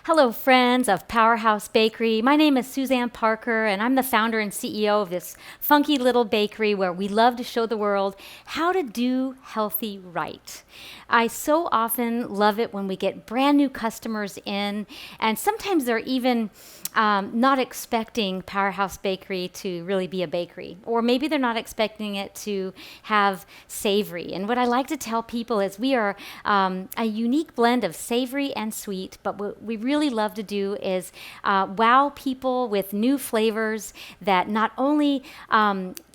Hello, friends of Powerhouse Bakery. My name is Suzanne Parker, and I'm the founder and CEO of this funky little bakery where we love to show the world how to do healthy right. I so often love it when we get brand new customers in, and sometimes they're even not expecting Powerhouse Bakery to really be a bakery, or maybe they're not expecting it to have savory. And what I like to tell people is we are a unique blend of savory and sweet, but what we really love to do is wow people with new flavors that not only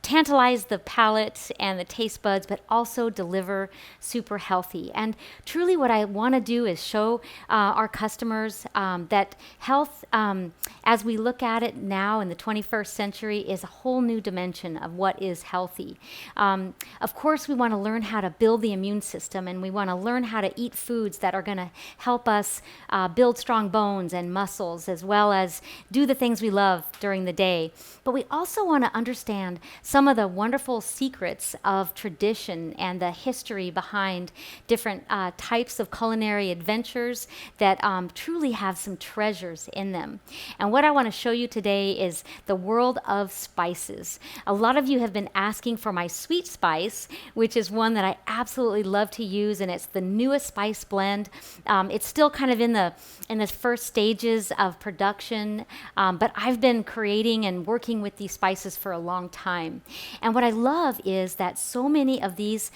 tantalize the palate and the taste buds, but also deliver super healthy. And truly what I want to do is show our customers that health, as we look at it now in the 21st century, is a whole new dimension of what is healthy. Of course, we want to learn how to build the immune system, and we want to learn how to eat foods that are going to help us build strong bones and muscles, as well as do the things we love during the day. But we also want to understand some of the wonderful secrets of tradition and the history behind different types of culinary adventures that truly have some treasures in them. And what I want to show you today is the world of spices. A lot of you have been asking for my sweet spice, which is one that I absolutely love to use, and it's the newest spice blend. It's still kind of in the first stages of production, but I've been creating and working with these spices for a long time. And what I love is that so many of these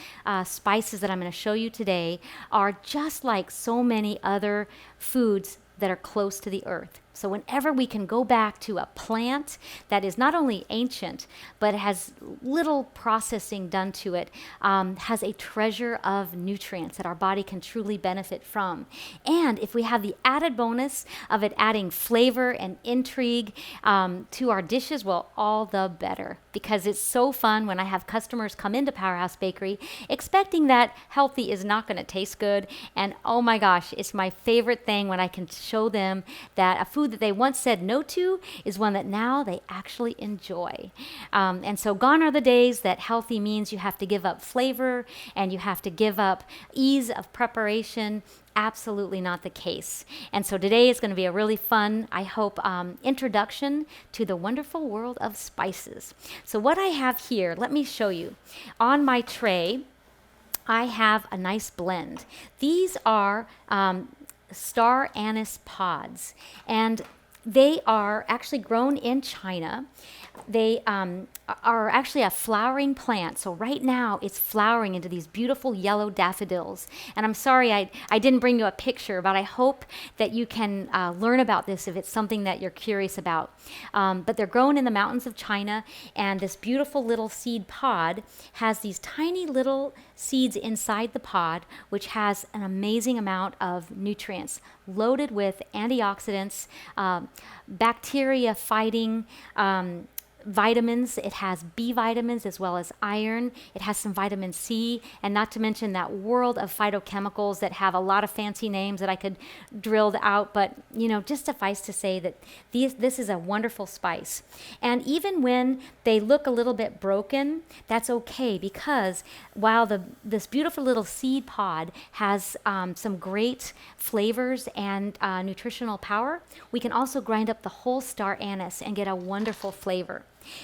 spices that I'm going to show you today are just like so many other foods that are close to the earth. So whenever we can go back to a plant that is not only ancient, but has little processing done to it, has a treasure of nutrients that our body can truly benefit from. And if we have the added bonus of it adding flavor and intrigue to our dishes, well, all the better. Because it's so fun when I have customers come into Powerhouse Bakery expecting that healthy is not going to taste good. And oh my gosh, it's my favorite thing when I can show them that a food that they once said no to is one that now they actually enjoy. And so gone are the days that healthy means you have to give up flavor and you have to give up ease of preparation. Absolutely not the case. And so today is going to be a really fun, I hope, introduction to the wonderful world of spices. So what I have here, let me show you. On my tray, I have a nice blend. These are star anise pods, and they are actually grown in China. They are actually a flowering plant. So right now it's flowering into these beautiful yellow daffodils. And I'm sorry I didn't bring you a picture, but I hope that you can learn about this if it's something that you're curious about. But they're grown in the mountains of China, and this beautiful little seed pod has these tiny little seeds inside the pod, which has an amazing amount of nutrients, loaded with antioxidants, bacteria-fighting vitamins. It has B vitamins as well as iron. It has some vitamin C, and not to mention that world of phytochemicals that have a lot of fancy names that I could drill out, but just suffice to say that this is a wonderful spice. And even when they look a little bit broken, that's okay, because while this beautiful little seed pod has some great flavors and nutritional power, we can also grind up the whole star anise and get a wonderful flavor.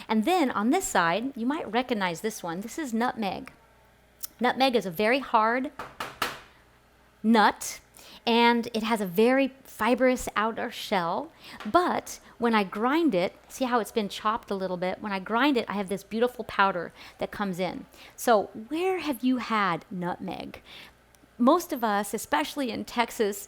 And then on this side, you might recognize this one. This is nutmeg. Nutmeg is a very hard nut, and it has a very fibrous outer shell. But when I grind it, see how it's been chopped a little bit? When I grind it, I have this beautiful powder that comes in. So where have you had nutmeg? Most of us, especially in Texas,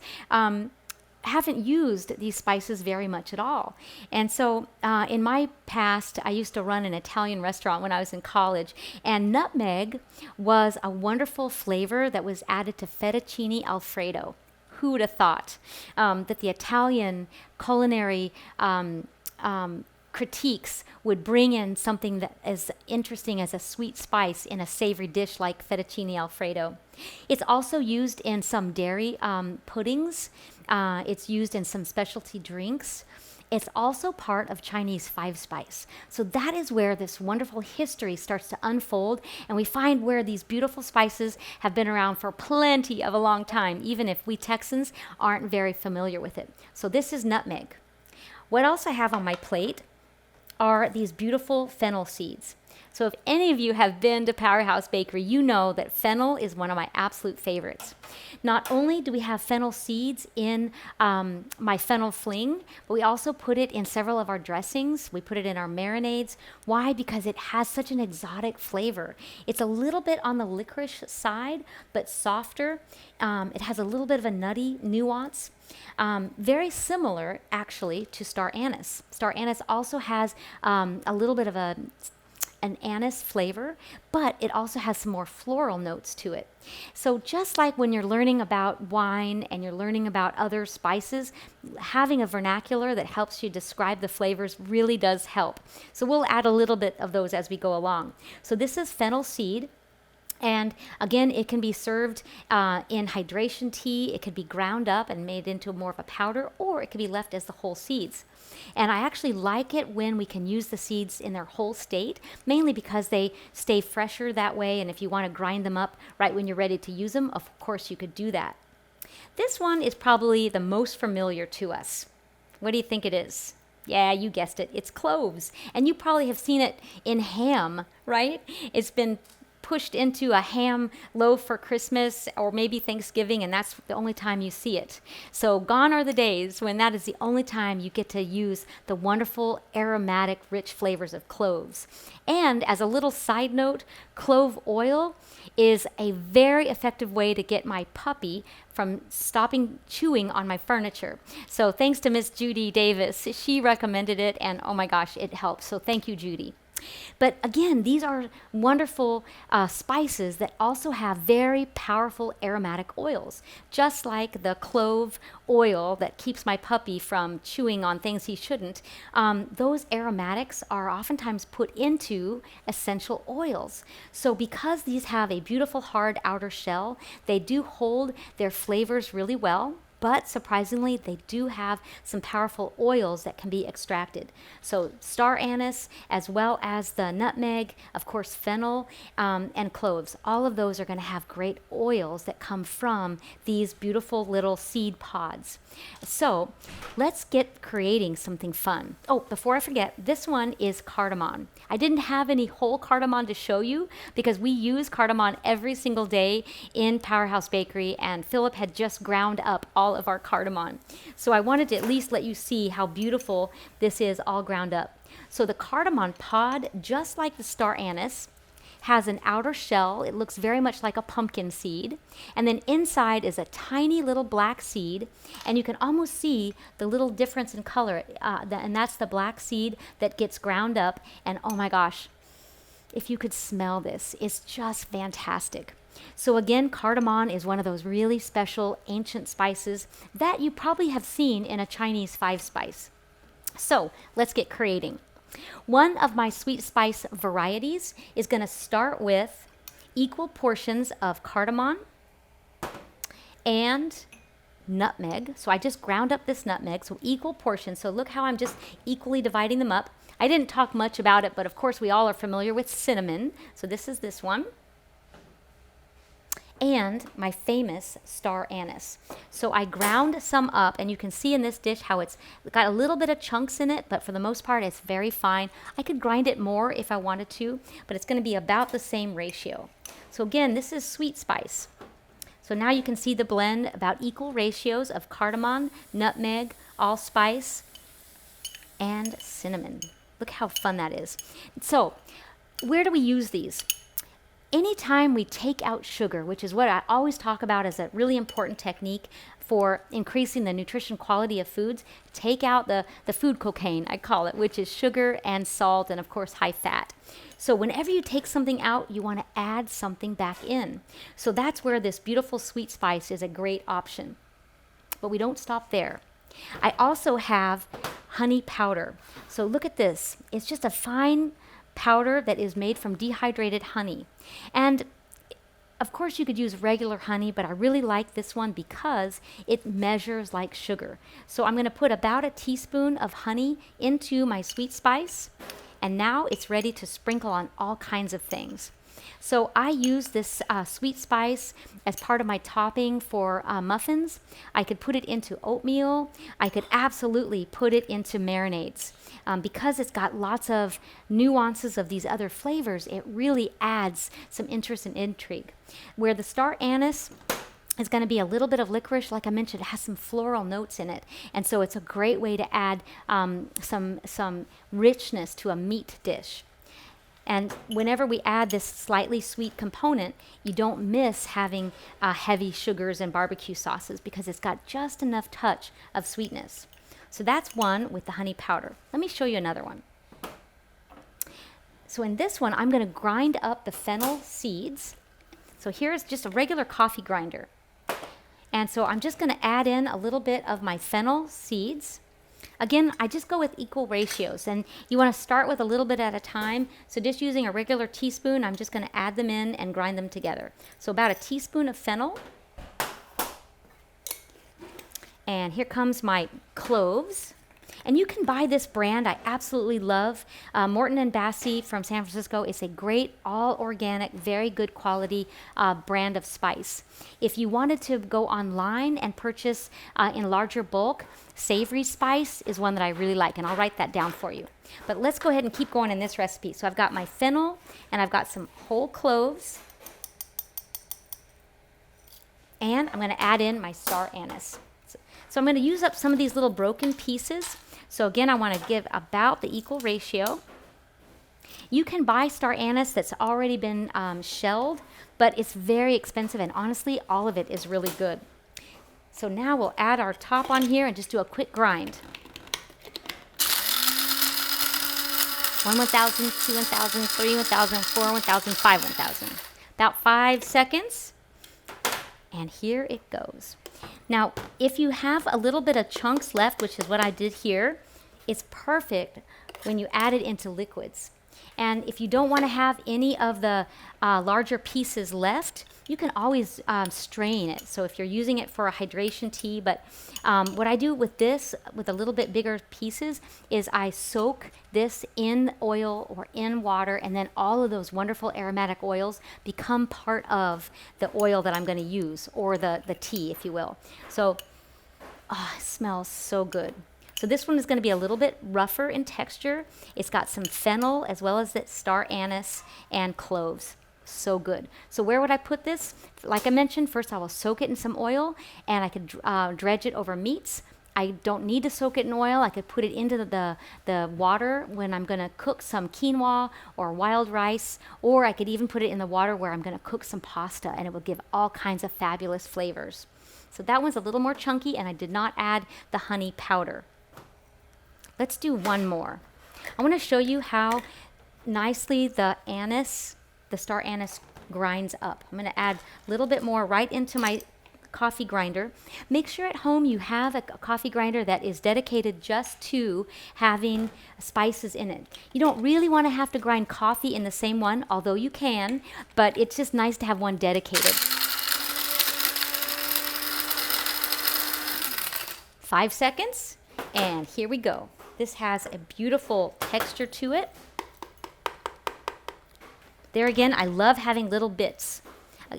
haven't used these spices very much at all. And so in my past, I used to run an Italian restaurant when I was in college, and nutmeg was a wonderful flavor that was added to fettuccine alfredo. Who would have thought that the Italian culinary critiques would bring in something that is interesting as a sweet spice in a savory dish like fettuccine alfredo. It's also used in some dairy puddings. It's used in some specialty drinks. It's also part of Chinese five spice. So that is where this wonderful history starts to unfold, and we find where these beautiful spices have been around for plenty of a long time, even if we Texans aren't very familiar with it. So this is nutmeg. What else I have on my plate are these beautiful fennel seeds. So if any of you have been to Powerhouse Bakery, you know that fennel is one of my absolute favorites. Not only do we have fennel seeds in my fennel fling, but we also put it in several of our dressings. We put it in our marinades. Why? Because it has such an exotic flavor. It's a little bit on the licorice side, but softer. It has a little bit of a nutty nuance. Very similar, actually, to star anise. Star anise also has a little bit of an anise flavor, but it also has some more floral notes to it. So just like when you're learning about wine and you're learning about other spices, having a vernacular that helps you describe the flavors really does help. So we'll add a little bit of those as we go along. So this is fennel seed. And again, it can be served in hydration tea. It could be ground up and made into more of a powder, or it could be left as the whole seeds. And I actually like it when we can use the seeds in their whole state, mainly because they stay fresher that way. And if you want to grind them up right when you're ready to use them, of course you could do that. This one is probably the most familiar to us. What do you think it is? Yeah, you guessed it. It's cloves. And you probably have seen it in ham, right? It's been pushed into a ham loaf for Christmas or maybe Thanksgiving, and that's the only time you see it. So gone are the days when that is the only time you get to use the wonderful aromatic rich flavors of cloves. And as a little side note, clove oil is a very effective way to get my puppy from stopping chewing on my furniture. So thanks to Miss Judy Davis, she recommended it, and oh my gosh, it helps. So thank you, Judy. But again, these are wonderful spices that also have very powerful aromatic oils, just like the clove oil that keeps my puppy from chewing on things he shouldn't. Those aromatics are oftentimes put into essential oils. So because these have a beautiful hard outer shell, they do hold their flavors really well. But surprisingly, they do have some powerful oils that can be extracted. So star anise, as well as the nutmeg, of course fennel, and cloves. All of those are going to have great oils that come from these beautiful little seed pods. So let's get creating something fun. Oh, before I forget, this one is cardamom. I didn't have any whole cardamom to show you because we use cardamom every single day in Powerhouse Bakery, and Philip had just ground up all of our cardamom. So I wanted to at least let you see how beautiful this is all ground up. So the cardamom pod, just like the star anise, has an outer shell. It looks very much like a pumpkin seed. And then inside is a tiny little black seed. And you can almost see the little difference in color. And that's the black seed that gets ground up. And oh my gosh, if you could smell this, it's just fantastic. So again, cardamom is one of those really special ancient spices that you probably have seen in a Chinese five spice. So let's get creating. One of my sweet spice varieties is going to start with equal portions of cardamom and nutmeg. So I just ground up this nutmeg, so equal portions. So look how I'm just equally dividing them up. I didn't talk much about it, but of course we all are familiar with cinnamon. So this is this one. And my famous star anise. So I ground some up, and you can see in this dish how it's got a little bit of chunks in it, but for the most part it's very fine. I could grind it more if I wanted to, but it's going to be about the same ratio. So again, this is sweet spice. So now you can see the blend, about equal ratios of cardamom, nutmeg, allspice, and cinnamon. Look how fun that is. So where do we use these? Anytime we take out sugar, which is what I always talk about as a really important technique for increasing the nutrition quality of foods, take out the food cocaine, I call it, which is sugar and salt and, of course, high fat. So whenever you take something out, you want to add something back in. So that's where this beautiful sweet spice is a great option. But we don't stop there. I also have honey powder. So look at this. It's just a fine powder that is made from dehydrated honey. And Of course, you could use regular honey, but I really like this one because it measures like sugar. So I'm going to put about a teaspoon of honey into my sweet spice, and now it's ready to sprinkle on all kinds of things. So I use this sweet spice as part of my topping for muffins. I could put it into oatmeal. I could absolutely put it into marinades. Because it's got lots of nuances of these other flavors, it really adds some interest and intrigue. Where the star anise is going to be a little bit of licorice, like I mentioned, it has some floral notes in it. And so it's a great way to add some richness to a meat dish. And whenever we add this slightly sweet component, you don't miss having heavy sugars and barbecue sauces because it's got just enough touch of sweetness. So that's one with the honey powder. Let me show you another one. So in this one, I'm going to grind up the fennel seeds. So here's just a regular coffee grinder. And so I'm just going to add in a little bit of my fennel seeds. Again, I just go with equal ratios, and you want to start with a little bit at a time. So just using a regular teaspoon, I'm just going to add them in and grind them together. So about a teaspoon of fennel. And here comes my cloves. And you can buy this brand I absolutely love. Morton & Bassey from San Francisco is a great, all organic, very good quality brand of spice. If you wanted to go online and purchase in larger bulk, Savory Spice is one that I really like, and I'll write that down for you. But let's go ahead and keep going in this recipe. So I've got my fennel, and I've got some whole cloves. And I'm going to add in my star anise. So I'm going to use up some of these little broken pieces. So again, I want to give about the equal ratio. You can buy star anise that's already been shelled, but it's very expensive, and honestly, all of it is really good. So now we'll add our top on here and just do a quick grind. 1 1,000, 2 1,000, 3 1,000, 4 1,000, 5 1,000. About 5 seconds, and here it goes. Now, if you have a little bit of chunks left, which is what I did here, it's perfect when you add it into liquids. And if you don't want to have any of the larger pieces left, you can always strain it. So if you're using it for a hydration tea, but what I do with this, with a little bit bigger pieces, is I soak this in oil or in water, and then all of those wonderful aromatic oils become part of the oil that I'm going to use, or the tea, if you will. So, it smells so good. So this one is going to be a little bit rougher in texture. It's got some fennel as well as that star anise and cloves. So good. So where would I put this? Like I mentioned, first I will soak it in some oil, and I could dredge it over meats. I don't need to soak it in oil. I could put it into the water when I'm going to cook some quinoa or wild rice, or I could even put it in the water where I'm going to cook some pasta, and it will give all kinds of fabulous flavors. So that one's a little more chunky, and I did not add the honey powder. Let's do one more. I want to show you how nicely the anise, the star anise, grinds up. I'm going to add a little bit more right into my coffee grinder. Make sure at home you have a coffee grinder that is dedicated just to having spices in it. You don't really want to have to grind coffee in the same one, although you can, but it's just nice to have one dedicated. 5 seconds, and here we go. This has a beautiful texture to it. There again, I love having little bits.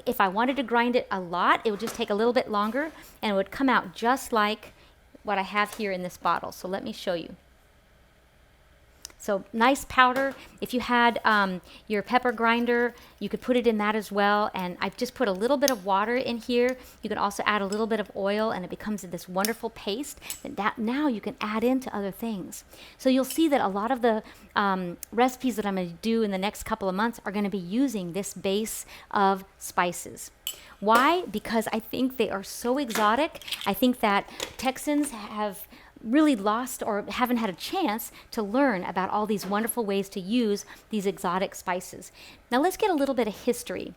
If I wanted to grind it a lot, it would just take a little bit longer, and it would come out just like what I have here in this bottle. So let me show you. So nice powder. If you had your pepper grinder, you could put it in that as well. And I've just put a little bit of water in here. You can also add a little bit of oil, and it becomes this wonderful paste that now you can add into other things. So you'll see that a lot of the recipes that I'm going to do in the next couple of months are going to be using this base of spices. Why? Because I think they are so exotic. I think that Texans have really lost or haven't had a chance to learn about all these wonderful ways to use these exotic spices. Now let's get a little bit of history.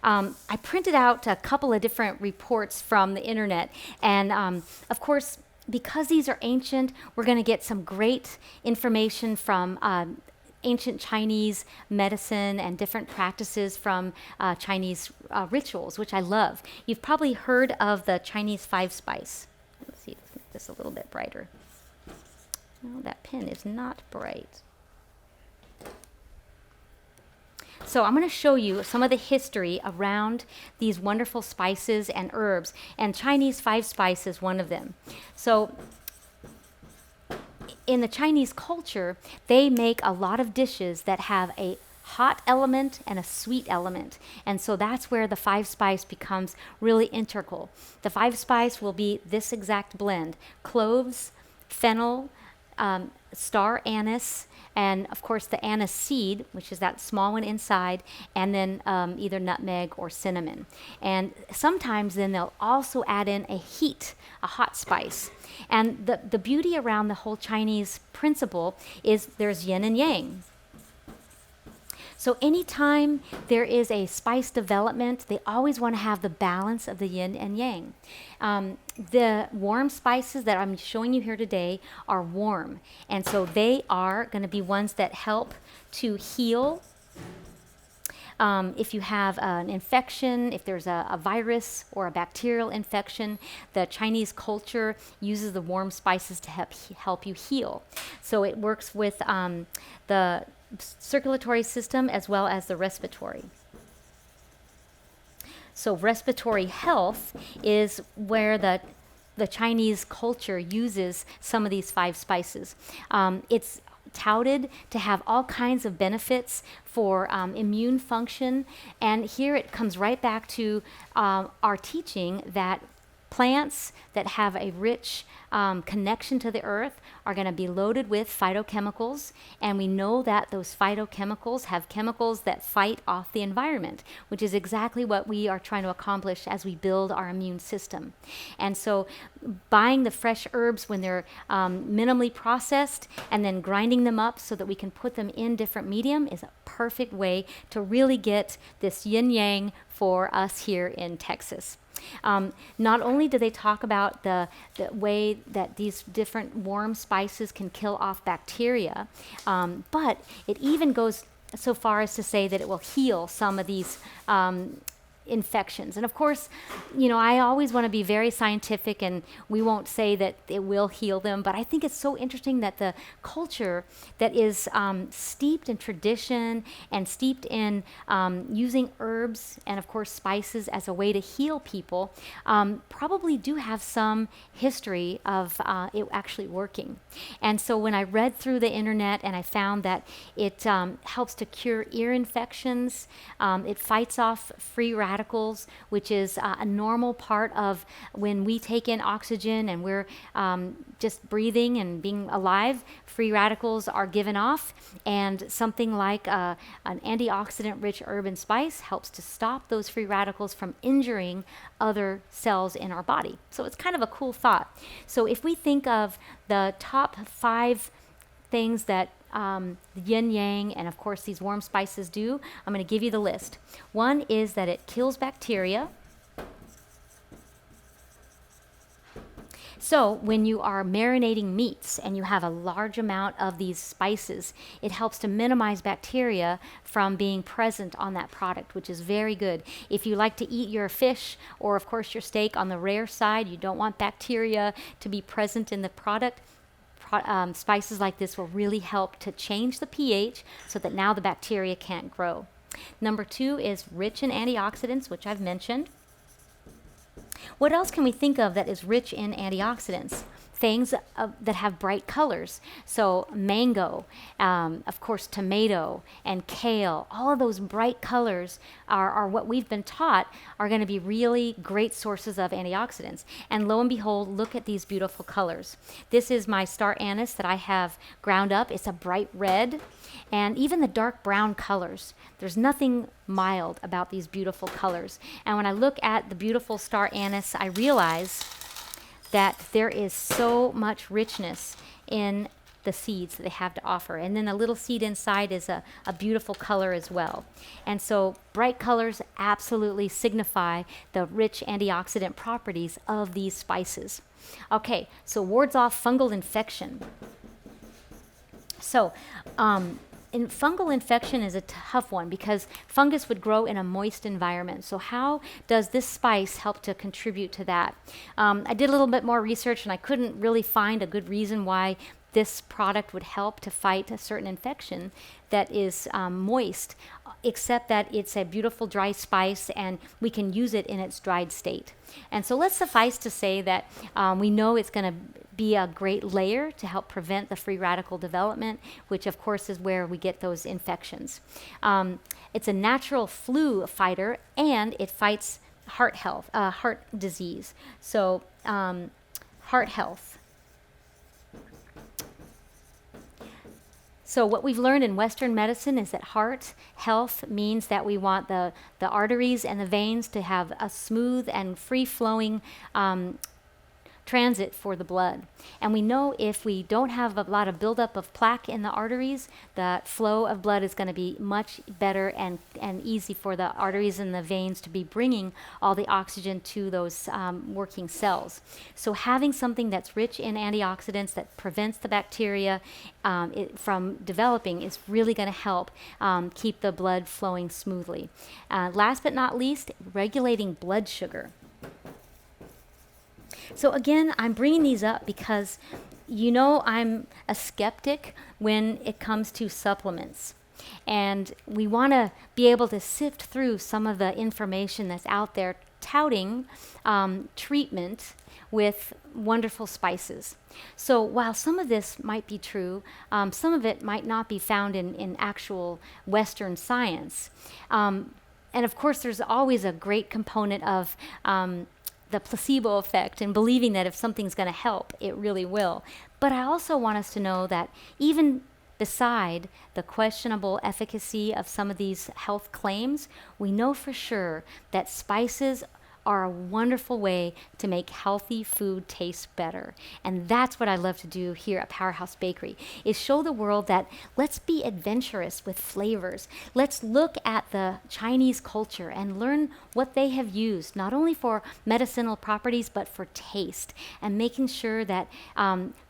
I printed out a couple of different reports from the internet, and of course, because these are ancient, we're going to get some great information from ancient Chinese medicine and different practices from Chinese rituals, which I love. You've probably heard of the Chinese 5-spice. Let's see, let's make this a little bit brighter. No, that pen is not bright. So I'm going to show you some of the history around these wonderful spices and herbs, and Chinese 5-spice is one of them. So in the Chinese culture, they make a lot of dishes that have a hot element and a sweet element. And so that's where the 5-spice becomes really integral. The 5-spice will be this exact blend: cloves, fennel, star anise, and of course the anise seed, which is that small one inside, and then either nutmeg or cinnamon. And sometimes then they'll also add in a hot spice. And the beauty around the whole Chinese principle is there's yin and yang. So anytime there is a spice development, they always want to have the balance of the yin and yang. The warm spices that I'm showing you here today are warm. And so they are going to be ones that help to heal. If you have an infection, if there's a virus or a bacterial infection, the Chinese culture uses the warm spices to help you heal. So it works with the circulatory system as well as the respiratory. So respiratory health is where the Chinese culture uses some of these 5 spices. It's touted to have all kinds of benefits for immune function, and here it comes right back to our teaching that plants that have a rich connection to the earth are going to be loaded with phytochemicals, and we know that those phytochemicals have chemicals that fight off the environment, which is exactly what we are trying to accomplish as we build our immune system. And so buying the fresh herbs when they're minimally processed and then grinding them up so that we can put them in different medium is a perfect way to really get this yin-yang for us here in Texas. Not only do they talk about the way that these different warm spices can kill off bacteria, but it even goes so far as to say that it will heal some of these infections. And of course, I always want to be very scientific, and we won't say that it will heal them, but I think it's so interesting that the culture that is steeped in tradition and steeped in using herbs and of course spices as a way to heal people probably do have some history of it actually working. And so when I read through the internet and I found that it helps to cure ear infections, it fights off free radicals, which is a normal part of when we take in oxygen and we're just breathing and being alive. Free radicals are given off, and something like an antioxidant-rich herb and spice helps to stop those free radicals from injuring other cells in our body. So it's kind of a cool thought. So if we think of the top 5 things that the yin yang and of course these warm spices do, I'm going to give you the list. One is that it kills bacteria. So when you are marinating meats and you have a large amount of these spices, it helps to minimize bacteria from being present on that product, which is very good. If you like to eat your fish or of course your steak on the rare side, you don't want bacteria to be present in the product, spices like this will really help to change the pH so that now the bacteria can't grow. Number 2 is rich in antioxidants, which I've mentioned. What else can we think of that is rich in antioxidants? Things that have bright colors. So mango, of course tomato and kale, all of those bright colors are what we've been taught are going to be really great sources of antioxidants. And lo and behold, look at these beautiful colors. This is my star anise that I have ground up. It's a bright red, and even the dark brown colors. There's nothing mild about these beautiful colors. And when I look at the beautiful star anise, I realize that there is so much richness in the seeds that they have to offer. And then a little seed inside is a beautiful color as well. And so bright colors absolutely signify the rich antioxidant properties of these spices. Okay, so wards off fungal infection. So fungal infection is a tough one because fungus would grow in a moist environment. So how does this spice help to contribute to that? I did a little bit more research and I couldn't really find a good reason why this product would help to fight a certain infection that is moist, except that it's a beautiful dry spice and we can use it in its dried state. And so let's suffice to say that we know it's going to be a great layer to help prevent the free radical development, which of course is where we get those infections. It's a natural flu fighter and it fights heart disease. So heart health. So what we've learned in Western medicine is that heart health means that we want the arteries and the veins to have a smooth and free-flowing transit for the blood. And we know if we don't have a lot of buildup of plaque in the arteries, the flow of blood is going to be much better and easy for the arteries and the veins to be bringing all the oxygen to those working cells. So having something that's rich in antioxidants that prevents the bacteria from developing is really going to help keep the blood flowing smoothly. Last but not least, regulating blood sugar. So again, I'm bringing these up because you know I'm a skeptic when it comes to supplements. And we want to be able to sift through some of the information that's out there touting treatment with wonderful spices. So while some of this might be true, some of it might not be found in actual Western science. And of course, there's always a great component of the placebo effect and believing that if something's going to help, it really will. But I also want us to know that even beside the questionable efficacy of some of these health claims, we know for sure that spices are a wonderful way to make healthy food taste better. And that's what I love to do here at Powerhouse Bakery, is show the world that let's be adventurous with flavors. Let's look at the Chinese culture and learn what they have used, not only for medicinal properties, but for taste, and making sure that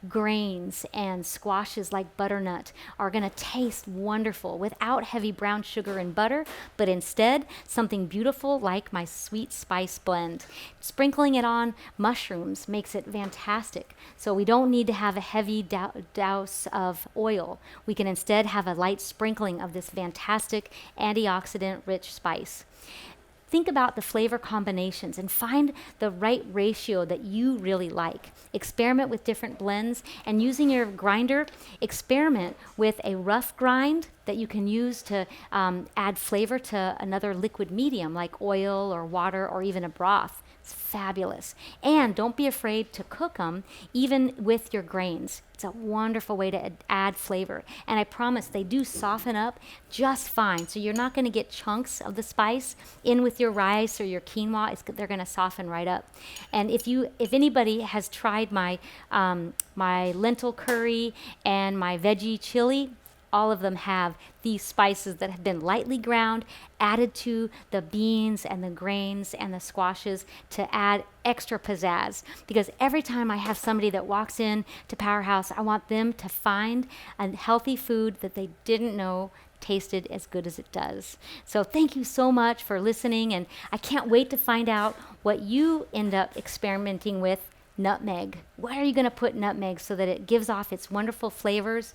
grains and squashes like butternut are going to taste wonderful without heavy brown sugar and butter, but instead something beautiful like my sweet spice blend. Sprinkling it on mushrooms makes it fantastic. So we don't need to have a heavy douse of oil. We can instead have a light sprinkling of this fantastic antioxidant-rich spice. Think about the flavor combinations and find the right ratio that you really like. Experiment with different blends, and using your grinder, experiment with a rough grind that you can use to add flavor to another liquid medium like oil or water or even a broth. It's fabulous. And don't be afraid to cook them even with your grains. It's a wonderful way to add flavor. And I promise they do soften up just fine. So you're not going to get chunks of the spice in with your rice or your quinoa. They're going to soften right up. And if anybody has tried my lentil curry and my veggie chili, all of them have these spices that have been lightly ground, added to the beans and the grains and the squashes to add extra pizzazz. Because every time I have somebody that walks in to Powerhouse, I want them to find a healthy food that they didn't know tasted as good as it does. So thank you so much for listening, and I can't wait to find out what you end up experimenting with. Nutmeg. Why are you going to put nutmeg? So that it gives off its wonderful flavors,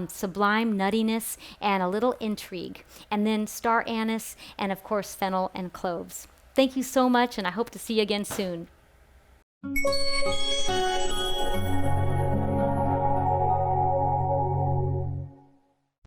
sublime nuttiness, and a little intrigue. And then star anise, and of course fennel and cloves. Thank you so much, and I hope to see you again soon.